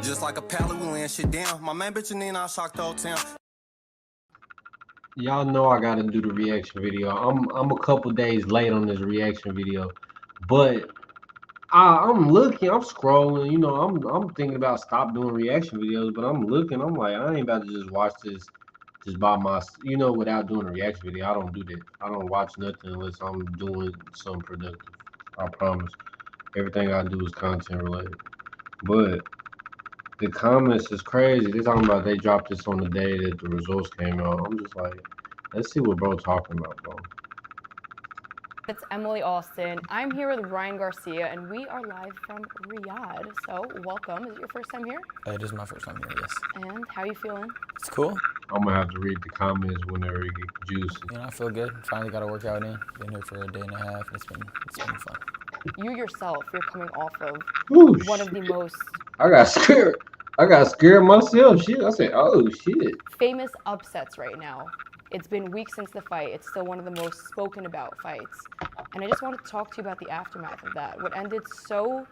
Just like a pallet, we laying shit down. My main bitch and then I shocked the whole town. Y'all know I gotta do the reaction video. I'm a couple days late on this reaction video, but I'm looking, I'm scrolling. I'm thinking about stop doing reaction videos, but I'm looking. I'm like, I ain't about to just watch this just by my, without doing a reaction video. I don't do that. I don't watch nothing unless I'm doing something productive. I promise. Everything I do is content related. But the comments is crazy. They're talking about they dropped this on the day that the results came out. I'm just like, let's see what bro talking about, bro. It's Emily Austin. I'm here with Ryan Garcia, and we are live from Riyadh. So, welcome. Is it your first time here? It is my first time here, yes. And how are you feeling? It's cool. I'm gonna have to read the comments whenever it get juicy. I feel good. Finally got a workout in. Been here for a day and a half. It's been fun. You yourself, you're coming off of Whoosh. one of the most I got scared myself. Shit. I said, oh shit. famous upsets right now. It's been weeks since the fight. It's still one of the most spoken about fights. And I just wanted to talk to you about the aftermath of that. What ended so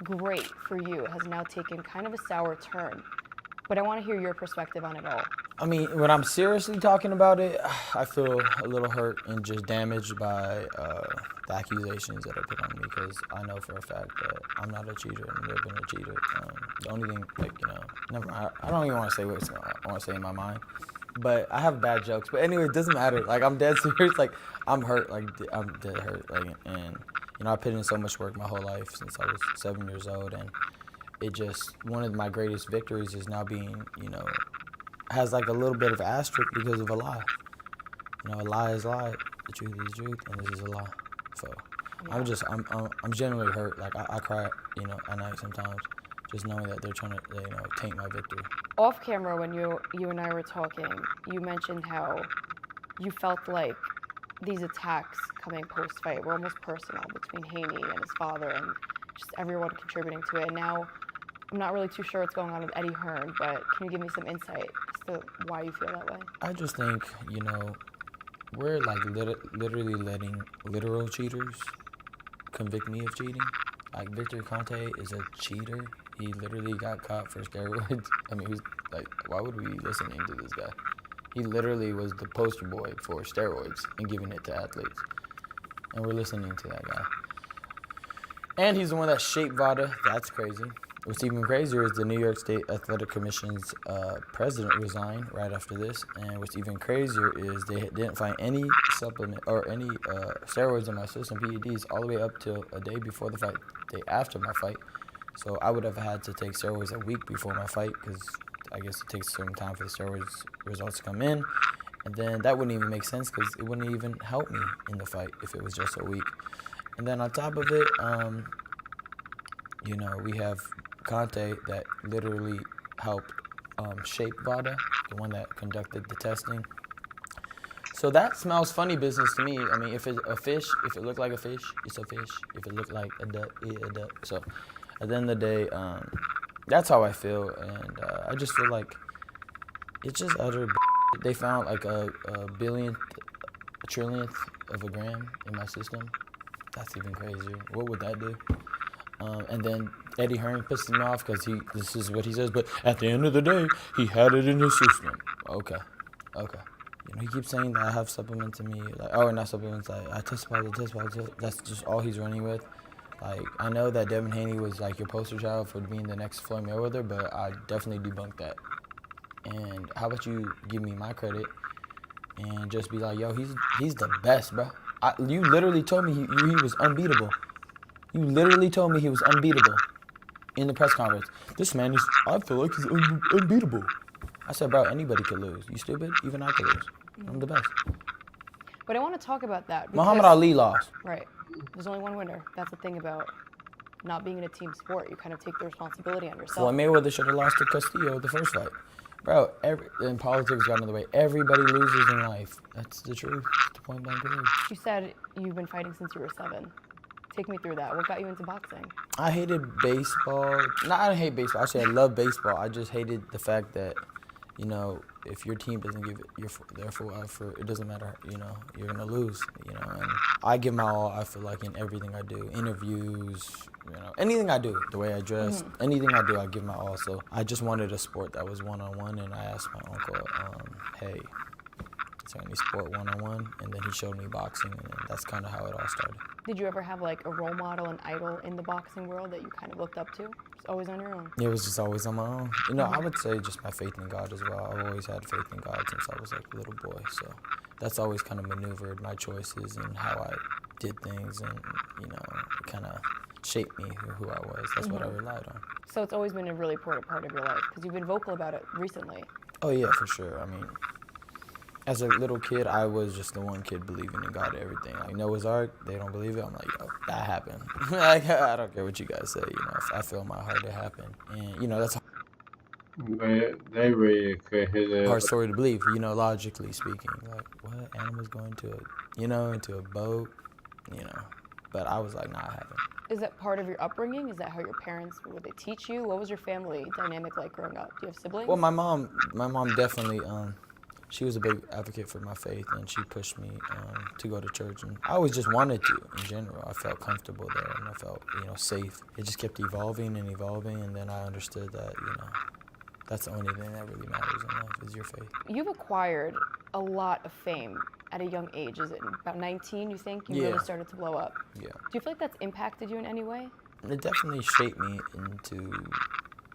great for you has now taken kind of a sour turn. But I want to hear your perspective on it all. I mean, when I'm seriously talking about it, I feel a little hurt and just damaged by the accusations that are put on me, because I know for a fact that I'm not a cheater and I've never been a cheater. The only thing, I don't even want to say what I want to say in my mind. But I have bad jokes. But anyway, it doesn't matter. Like, I'm dead serious. Like, I'm hurt. Like, I'm dead hurt. Like, and I put in so much work my whole life since I was 7 years old, and it just, one of my greatest victories is now being, has like a little bit of asterisk because of a lie. A lie is a lie. The truth is the truth, and this is a lie. So yeah. I'm genuinely hurt. Like, I cry, at night sometimes, just knowing that they're trying to, taint my victory. Off camera, when you and I were talking, you mentioned how you felt like these attacks coming post-fight were almost personal between Haney and his father and just everyone contributing to it. And now, I'm not really too sure what's going on with Eddie Hearn, but can you give me some insight as to why you feel that way? I just think, we're like literally letting literal cheaters convict me of cheating. Like, Victor Conte is a cheater. He literally got caught for steroids. I mean, why would we be listening to this guy? He literally was the poster boy for steroids and giving it to athletes. And we're listening to that guy. And he's the one that shaped VADA. That's crazy. What's even crazier is the New York State Athletic Commission's president resigned right after this. And what's even crazier is they didn't find any supplement or any steroids in my system, PEDs, all the way up till a day before the fight, day after my fight. So I would have had to take steroids a week before my fight, because I guess it takes a certain time for the steroids results to come in. And then that wouldn't even make sense, because it wouldn't even help me in the fight if it was just a week. And then on top of it, we have Conte that literally helped shape VADA, the one that conducted the testing. So that smells funny business to me. I mean, if it's a fish, if it looked like a fish, it's a fish. If it looked like a duck, it's a duck. So at the end of the day, that's how I feel. And I just feel like it's just utter They found like a billionth, a trillionth of a gram in my system. That's even crazier. What would that do? And then Eddie Hearn pisses me off because this is what he says, but at the end of the day, he had it in his system. Okay. He keeps saying that I have supplements in me, not supplements, I test positive. That's just all he's running with. Like, I know that Devin Haney was like your poster child for being the next Floyd Mayweather, but I definitely debunked that. And how about you give me my credit and just be like, yo, he's the best, bro. You literally told me he was unbeatable. You literally told me he was unbeatable in the press conference. This man I feel like he's unbeatable. I said, bro, anybody could lose. You stupid? Even I could lose. I'm the best. But I want to talk about that. Muhammad Ali lost. Right. There's only one winner. That's the thing about not being in a team sport. You kind of take the responsibility on yourself. Well, Mayweather should have lost to Castillo the first fight. Bro, and politics got in the way. Everybody loses in life. That's the truth. It's the point blank period. You said you've been fighting since you were 7. Take me through that. What got you into boxing? I hated baseball. No, I didn't hate baseball. Actually, I love baseball. I just hated the fact that you know, if your team doesn't give it their full effort, it doesn't matter, you know, you're going to lose, you know. And I give my all, I feel like, in everything I do. Interviews, you know, anything I do, the way I dress, anything I do, I give my all. So I just wanted a sport that was one-on-one, and I asked my uncle, hey, is there any sport one-on-one? And then he showed me boxing, and that's kind of how it all started. Did you ever have like a role model, an idol in the boxing world that you kind of looked up to? Just always on your own? It was just always on my own. You know, I would say just my faith in God as well. I've always had faith in God since I was like a little boy. So that's always kind of maneuvered my choices and how I did things, and, you know, it kind of shaped me who I was. That's what I relied on. So it's always been a really important part of your life because you've been vocal about it recently. Oh, yeah, for sure. I mean, as a little kid, I was just the one kid believing in God and everything. Like Noah's Ark, they don't believe it. I'm like, yo, that happened. Like, I don't care what you guys say. You know, I feel in my heart it happened. And, you know, that's They ready to cut his a ass. hard story to believe, you know, logically speaking. Like, what? Animals going to into a boat, you know. But I was like, nah, it happened. Is that part of your upbringing? Is that how your parents, would they teach you? What was your family dynamic like growing up? Do you have siblings? Well, my mom definitely, she was a big advocate for my faith, and she pushed me to go to church. And I always just wanted to, in general. I felt comfortable there, and I felt, you know, safe. It just kept evolving, and then I understood that, you know, that's the only thing that really matters in life is your faith. You've acquired a lot of fame at a young age. Is it about 19, you think? You Yeah. really started to blow up. Yeah. Do you feel like that's impacted you in any way? It definitely shaped me into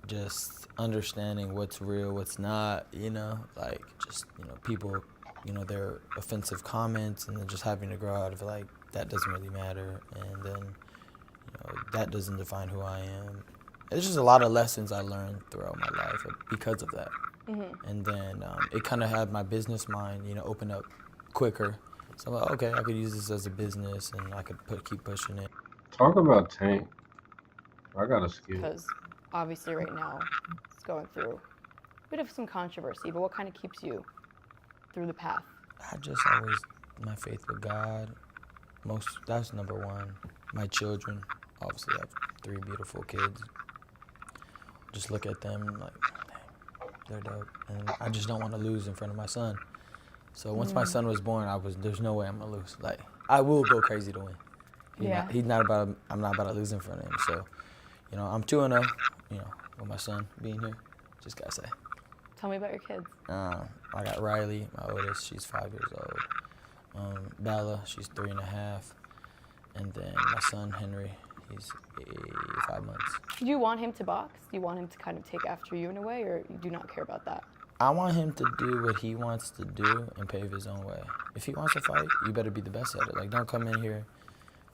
just understanding what's real, what's not, you know, like just, you know, people, you know, their offensive comments, and then just having to grow out of it, like, that doesn't really matter, and then, you know, that doesn't define who I am. There's just a lot of lessons I learned throughout my life because of that. And then it kind of had my business mind, you know, open up quicker. So I'm like, okay, I could use this as a business, and I could keep pushing it. Talk about Tank. I got a skill. Because obviously right now it's going through a bit of some controversy, but what kind of keeps you through the path? I just always, my faith with God, that's number one. My children, obviously I have 3 beautiful kids. Just look at them like, dang, they're dope. And I just don't want to lose in front of my son. So once my son was born, there's no way I'm gonna lose. Like, I will go crazy to win. I'm not about to lose in front of him. So, you know, I'm 2-0, you know, with my son being here. Just gotta say. Tell me about your kids. I got Riley, my oldest, she's 5 years old. Bella, she's 3.5. And then my son, Henry, he's 5 months. Do you want him to box? Do you want him to kind of take after you in a way, or you do not care about that? I want him to do what he wants to do and pave his own way. If he wants to fight, you better be the best at it. Like, don't come in here,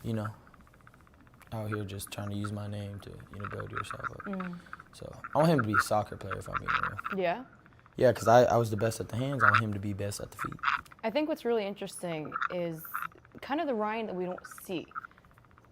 you know, out here just trying to use my name to, you know, build yourself up. So I want him to be a soccer player, if I'm being real. Yeah? Yeah, because I was the best at the hands. I want him to be best at the feet. I think what's really interesting is kind of the Ryan that we don't see.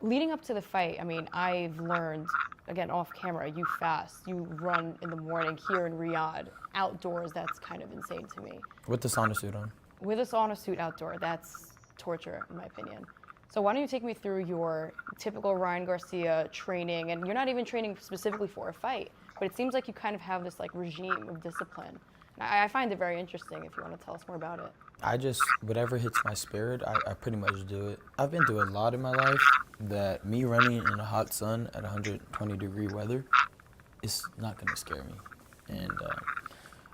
Leading up to the fight, I mean, I've learned, again, off camera, you fast, you run in the morning here in Riyadh, outdoors. That's kind of insane to me. With the sauna suit on. With a sauna suit outdoor, that's torture, in my opinion. So why don't you take me through your typical Ryan Garcia training, and you're not even training specifically for a fight, but it seems like you kind of have this like regime of discipline. And I find it very interesting if you want to tell us more about it. I just, whatever hits my spirit, I pretty much do it. I've been through a lot in my life that me running in a hot sun at 120-degree weather is not going to scare me. And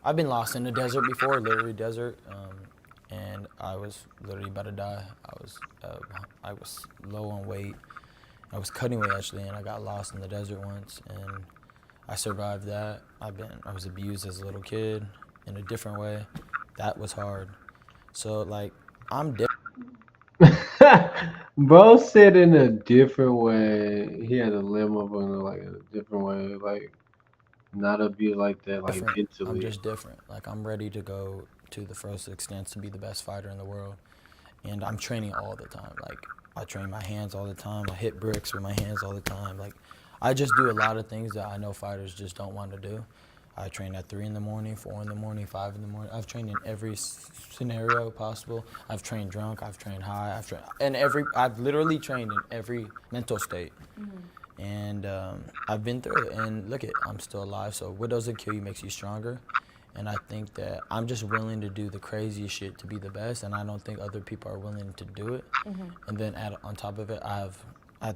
I've been lost in the desert before, literally desert, and I was literally about to die. I was low on weight. I was cutting weight actually, and I got lost in the desert once, and I survived that. I was abused as a little kid in a different way. That was hard. So like, I'm different. Bro said in a different way. He had to live up in like a different way, like not abuse like that, like mentally. I'm just different. Like, I'm ready to go to the furthest extent to be the best fighter in the world, and I'm training all the time. Like, I train my hands all the time. I hit bricks with my hands all the time. Like, I just do a lot of things that I know fighters just don't want to do. I train at 3 in the morning, 4 in the morning, 5 in the morning. I've trained in every scenario possible. I've trained drunk, I've trained high, I've literally trained in every mental state. And I've been through it, and look I'm still alive. So what doesn't kill you makes you stronger. And I think that I'm just willing to do the craziest shit to be the best, and I don't think other people are willing to do it. And then on top of it, I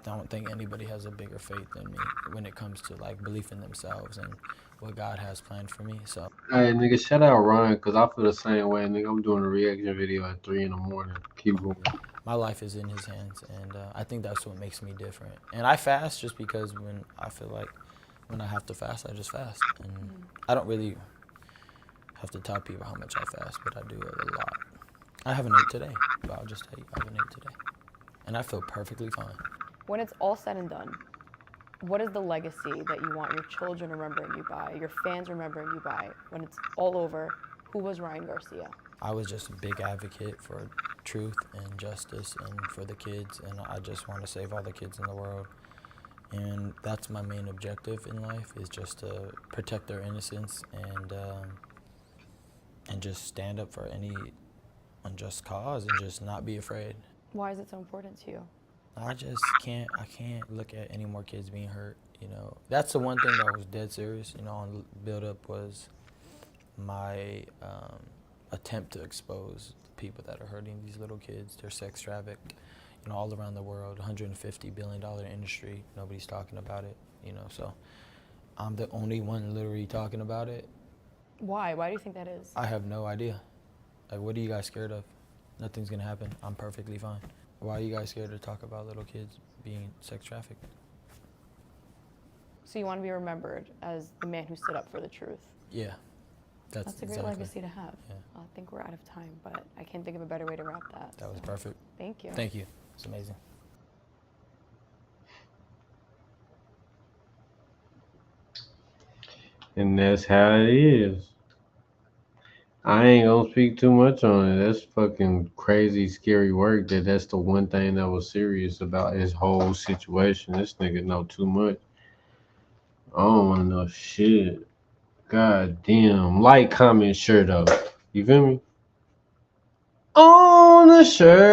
don't think anybody has a bigger faith than me when it comes to like belief in themselves and what God has planned for me. So Hey, nigga, shout out Ryan, because I feel the same way, nigga. I'm doing a reaction video at 3 in the morning. Keep going. my life is in His hands, and I think that's what makes me different. And I fast just because when I feel like when I have to fast, I just fast. And I don't really have to tell people how much I fast, but I do it a lot. I haven't ate today, but I'll just tell you I haven't ate today. And I feel perfectly fine. When it's all said and done, what is the legacy that you want your children remembering you by, your fans remembering you by? When it's all over, who was Ryan Garcia? I was just a big advocate for truth and justice and for the kids, and I just want to save all the kids in the world. And that's my main objective in life, is just to protect their innocence and just stand up for any unjust cause and just not be afraid. Why is it so important to you? I can't look at any more kids being hurt, you know. That's the one thing that was dead serious, you know, on build up was my attempt to expose the people that are hurting these little kids. They're sex trafficked, you know, all around the world, $150 billion industry. Nobody's talking about it, you know, so I'm the only one literally talking about it. Why? Why do you think that is? I have no idea. Like, what are you guys scared of? Nothing's gonna happen. I'm perfectly fine. Why are you guys scared to talk about little kids being sex trafficked? So you want to be remembered as the man who stood up for the truth. Yeah, That's a great exactly. legacy to have. Yeah. I think we're out of time, but I can't think of a better way to wrap that. That was so perfect. Thank you. Thank you. It's amazing. And that's how it is. I ain't gonna speak too much on it. That's fucking crazy, scary work. That's the one thing that was serious about his whole situation. This nigga know too much. I don't wanna know shit. God damn. Like, comment, share though. You feel me? On the shirt.